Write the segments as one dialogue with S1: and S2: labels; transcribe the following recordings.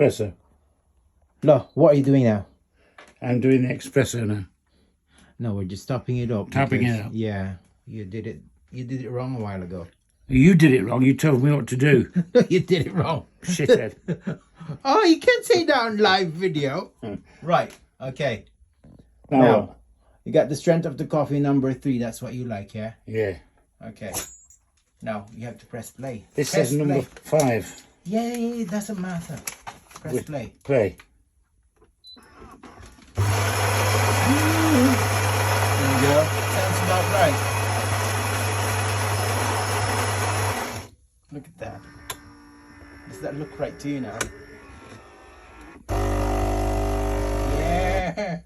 S1: Espresso.
S2: Lo, what are you doing now?
S1: I'm doing the espresso now.
S2: No, we're just topping it up.
S1: Topping it up.
S2: Yeah, you did it wrong a while ago.
S1: You did it wrong. You told me what to do.
S2: You did it wrong.
S1: Shithead.
S2: Oh, you can't say that on live video. Right, okay. Now, you got the strength of the coffee number 3. That's what you like, yeah?
S1: Yeah.
S2: Okay. Now, you have to press play.
S1: This
S2: Press
S1: says number 5.
S2: Yay, it doesn't matter. Press play.
S1: Play.
S2: There you go. Sounds about right. Look at that. Does that look right to you now? Yeah.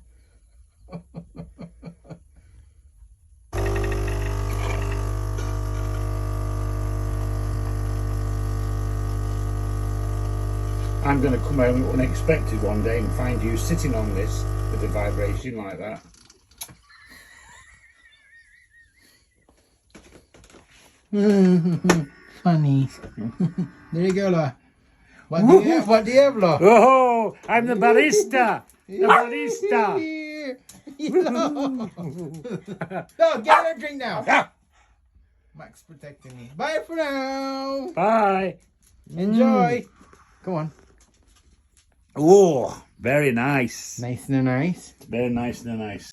S1: I'm going to come home unexpected one day and find you sitting on this with a vibration like that.
S2: Funny. There you go, La. What do you have, La?
S1: Oh, I'm the barista. The barista.
S2: No, get a drink now. Max protecting me. Bye for now.
S1: Bye.
S2: Enjoy. Come on.
S1: Oh, very nice.
S2: Nice and nice.
S1: Very nice and nice.